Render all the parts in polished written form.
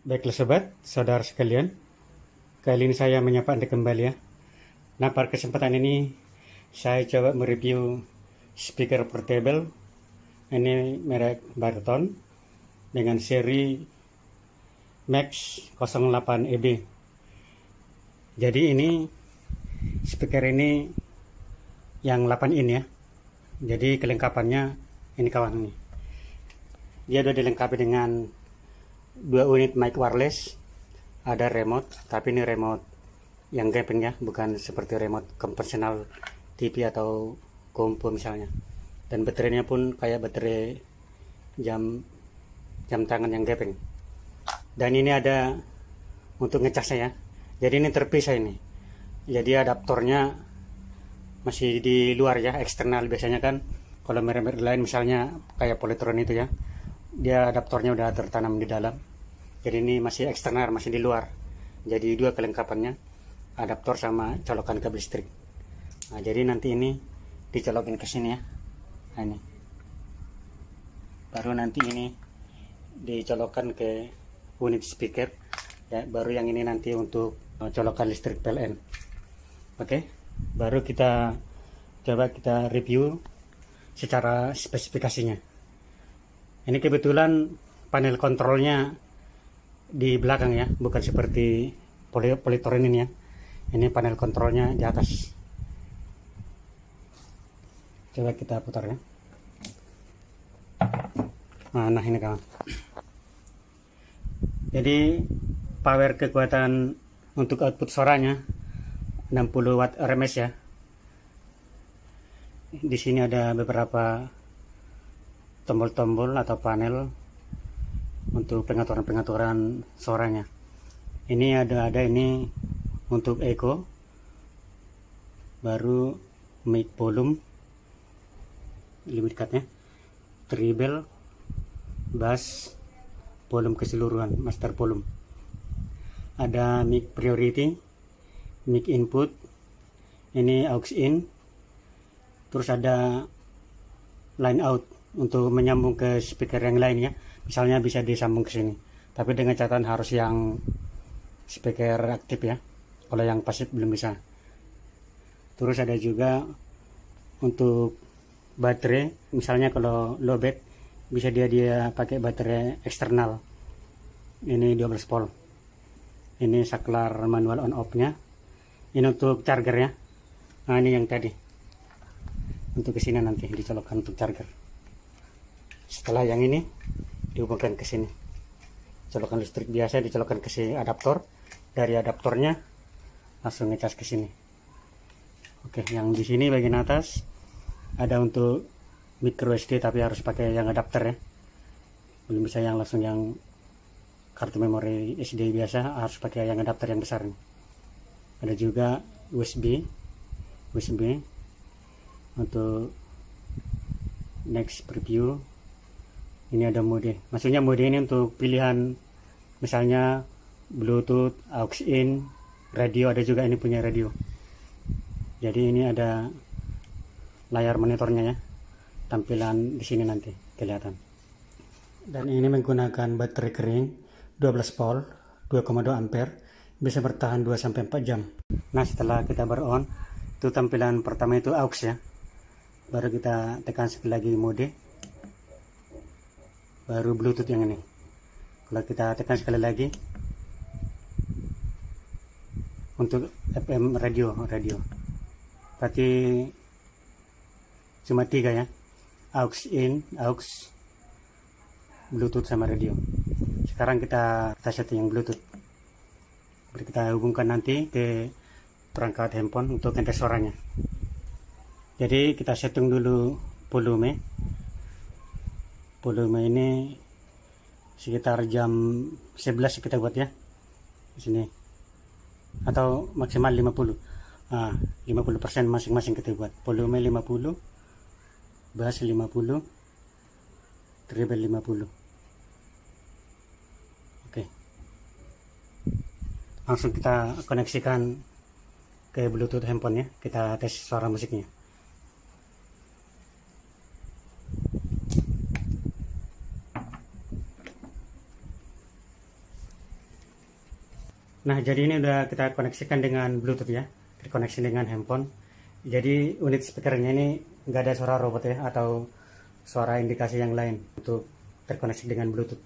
Baiklah sobat, saudara sekalian, kali ini saya menyapa Anda kembali ya. Nah, pada kesempatan ini saya coba mereview speaker portable. Ini merek Barton dengan seri Max 08 EB. Jadi ini speaker ini yang 8 in ya. Jadi kelengkapannya ini kawan ini. Dia sudah dilengkapi dengan 2 unit mic wireless, ada remote, tapi ini remote yang gaping ya, bukan seperti remote konvensional TV atau kompo misalnya. Dan baterainya pun kayak baterai jam tangan yang gaping. Dan ini ada untuk ngecasnya ya. Jadi ini terpisah ini. Jadi adaptornya masih di luar ya, eksternal. Biasanya kan kalau merek-merek lain misalnya kayak Polytron itu ya, dia adaptornya udah tertanam di dalam. Jadi ini masih eksternal, masih di luar. Jadi dua kelengkapannya, adaptor sama colokan kabel listrik. Nah, jadi nanti ini dicolokin ke sini ya. Nah, ini. Baru nanti ini dicolokkan ke unit speaker ya, baru yang ini nanti untuk colokan listrik PLN. Oke. Baru kita coba kita review secara spesifikasinya. Ini kebetulan panel kontrolnya di belakang ya, bukan seperti Polytron ini ya. Ini panel kontrolnya di atas. Coba kita putar ya. Nah ini kawan. Jadi power kekuatan untuk output suaranya 60 watt RMS ya. Di sini ada beberapa tombol-tombol atau panel untuk pengaturan suaranya. Ini ada ini untuk echo, baru mic volume, lebih dekatnya, treble, bass, volume keseluruhan, master volume. Ada mic priority, mic input, ini aux in, terus ada line out untuk menyambung ke speaker yang lain ya. Misalnya bisa disambung ke sini, tapi dengan catatan harus yang speaker aktif ya. Kalau yang pasif belum bisa. Terus ada juga untuk baterai, misalnya kalau lowbat bisa dia pakai baterai eksternal. Ini 12 volt. Ini saklar manual on off-nya. Ini untuk charger ya. Nah, ini yang tadi. Untuk kesini nanti dicolokkan untuk charger. Setelah yang ini dihubungkan ke sini, colokan listrik biasa dicolokkan ke si adaptor, dari adaptornya langsung ngecas ke sini. Oke, yang di sini bagian atas ada untuk micro SD, tapi harus pakai yang adapter ya, belum bisa yang langsung yang kartu memori SD biasa, harus pakai yang adapter yang besar nih. Ada juga USB untuk next preview. Ini ada mode, maksudnya mode ini untuk pilihan misalnya Bluetooth, aux in, radio, ada juga ini punya radio. Jadi ini ada layar monitornya ya, tampilan di sini nanti kelihatan. Dan ini menggunakan baterai kering 12 volt 2,2 ampere, bisa bertahan 2-4 jam. Nah, setelah kita on, itu tampilan pertama itu aux ya. Baru kita tekan sekali lagi mode, baru Bluetooth yang ini. Kalau kita tekan sekali lagi untuk FM radio, berarti cuma 3 ya, aux in, aux, Bluetooth sama radio. Sekarang kita setting yang Bluetooth, kita hubungkan nanti ke perangkat handphone untuk ngetes suaranya. Jadi kita setting dulu volume ini sekitar jam 11 kita buat ya di sini, atau maksimal 50%, 50% masing-masing kita buat. Volume 50, bass 50, treble 50. Oke, langsung kita koneksikan ke Bluetooth handphone ya, kita tes suara musiknya. Nah, jadi ini udah kita koneksikan dengan Bluetooth ya, terkoneksi dengan handphone. Jadi unit speakernya ini nggak ada suara robot ya, atau suara indikasi yang lain untuk terkoneksi dengan Bluetooth.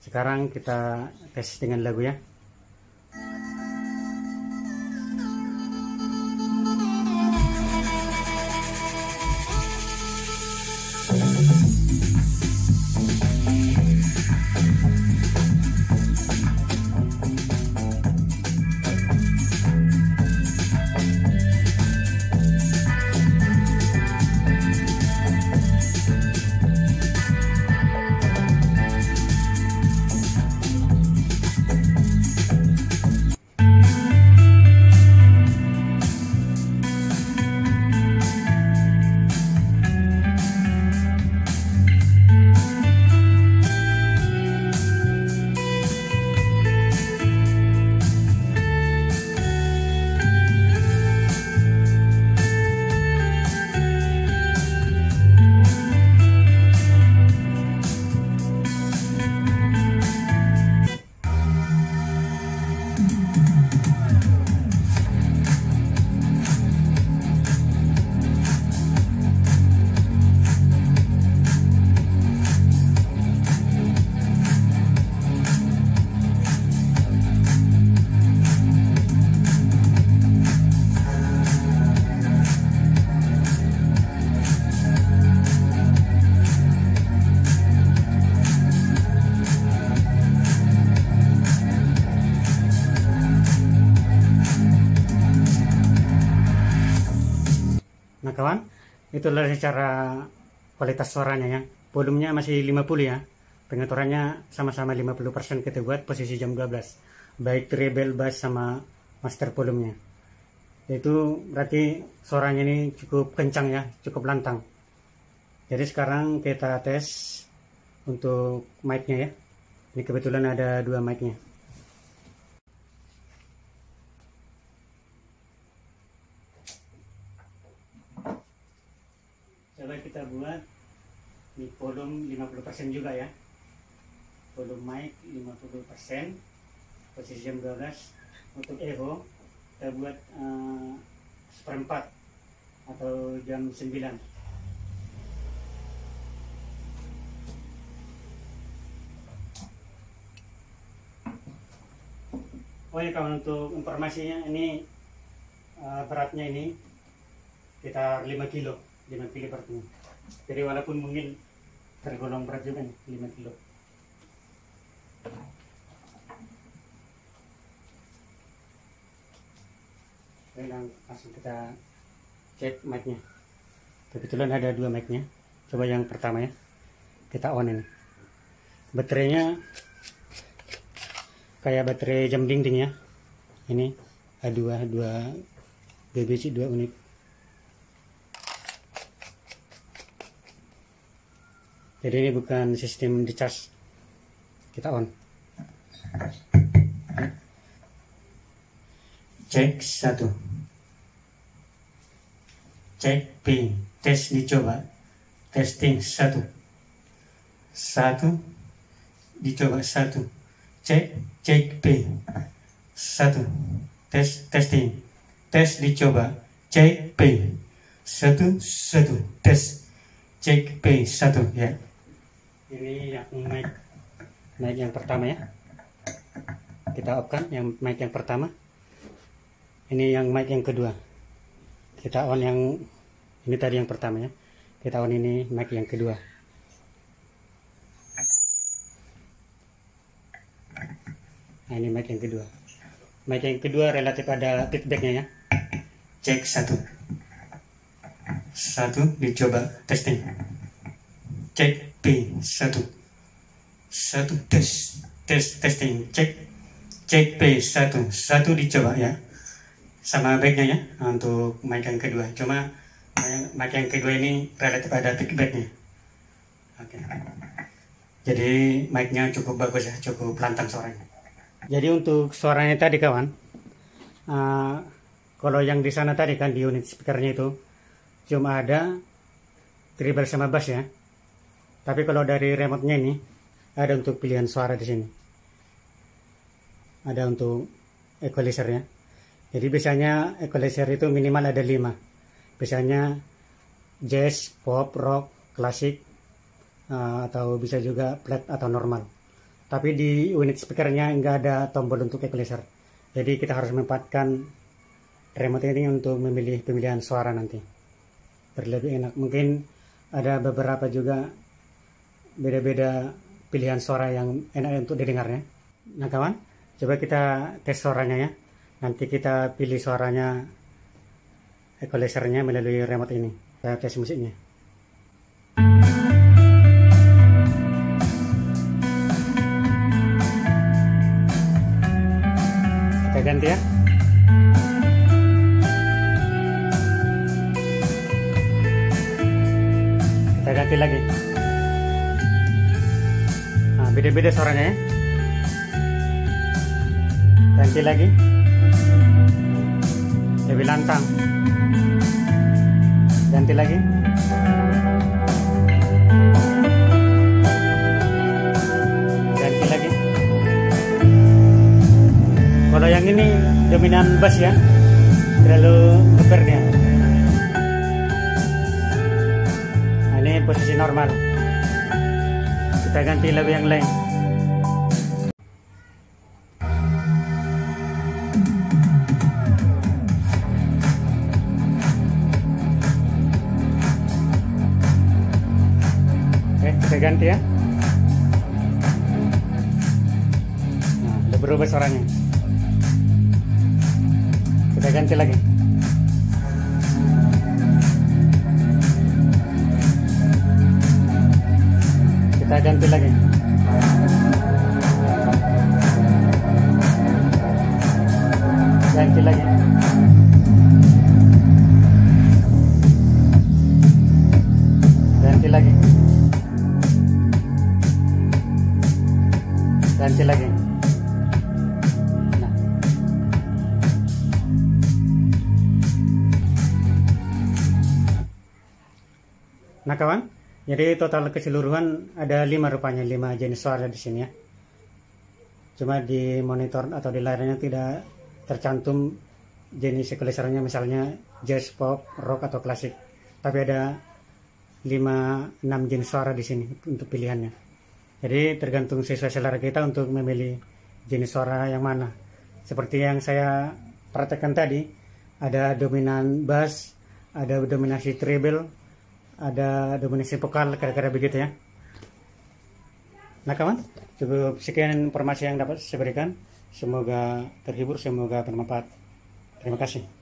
Sekarang kita tes dengan lagu ya. Nah kawan, itulah secara kualitas suaranya ya. Volumenya masih 50 ya. Pengaturannya sama-sama 50% kita buat posisi jam 12. Baik treble, bass sama master volumenya. Itu berarti suaranya ini cukup kencang ya, cukup lantang. Jadi sekarang kita tes untuk mic-nya ya. Ini kebetulan ada dua mic-nya. Coba kita buat di volume 50% juga ya. Volume mic 50%, posisi jam 12. Untuk echo kita buat seperempat atau jam 9. Oh ya kawan, untuk informasinya ini beratnya ini sekitar 5 kilo. 5 kilo beratnya. Jadi walaupun mungkin tergolong berat juga nih, 5 kilo. Oke, langsung kita cek mic-nya. Kebetulan ada dua mic-nya. Coba yang pertama ya. Kita on ini. Baterainya kayak baterai jam dinding ya. Ini A2 BBC 2 unit. Jadi ini bukan sistem di charge. Kita on. Cek 1. Cek P. Tes dicoba. Testing 1. 1. Dicoba 1. Cek P. 1. Testing. Tes dicoba. Cek P. 1. Tes. Cek P 1 ya. Ini yang mic yang pertama ya. Kita off kan yang mic yang pertama. Ini yang mic yang kedua. Kita on yang ini tadi yang pertama ya. Kita on ini mic yang kedua. Nah, ini mic yang kedua. Mic yang kedua relatif ada feedbacknya ya. Cek 1. 1 dicoba testing. Cek P 1. 1 testing. Cek P 1 dicoba ya. Sama baiknya ya untuk mic yang kedua. Cuma mic yang kedua ini relatif ada feedbacknya. Oke. Jadi mic-nya cukup bagus ya, cukup lantang suaranya. Jadi untuk suaranya tadi kawan, kalau yang di sana tadi kan di unit speakernya itu cuma ada treble sama bass ya. Tapi kalau dari remote-nya ini ada untuk pilihan suara di sini. Ada untuk equalizernya. Jadi biasanya equalizer itu minimal ada 5. Biasanya jazz, pop, rock, klasik, atau bisa juga flat atau normal. Tapi di unit speakernya nggak ada tombol untuk equalizer. Jadi kita harus menempatkan remote ini untuk memilih pemilihan suara nanti. Lebih enak. Mungkin ada beberapa juga beda-beda pilihan suara yang enak untuk didengarnya. Nah kawan, coba kita tes suaranya ya. Nanti kita pilih suaranya equalizernya melalui remote ini. Kita tes musiknya. Kita ganti ya. Kita ganti lagi. Nah, beda-beda suaranya ya. Ganti lagi. Lebih lantang. Ganti lagi. Ganti lagi. Kalau yang ini dominan bass ya, terlalu geber dia. Nah, ini posisi normal. Kita ganti lagu yang lain. Kita ganti ya. Nah, udah berubah suaranya. Kita ganti lagi. Kita ganti lagi. Ganti lagi. Ganti lagi. Ganti lagi. Nah kawan, jadi total keseluruhan ada 5 rupanya, 5 jenis suara di sini ya. Cuma di monitor atau di layarnya tidak tercantum jenis equalizernya, misalnya jazz, pop, rock atau klasik. Tapi ada 5-6 jenis suara di sini untuk pilihannya. Jadi tergantung sesuai selera kita untuk memilih jenis suara yang mana. Seperti yang saya praktekkan tadi, ada dominan bass, ada dominasi treble, ada dominasi vokal, kira-kira begitu ya. Nah kawan, cukup sekian informasi yang dapat saya berikan. Semoga terhibur, semoga bermanfaat. Terima kasih.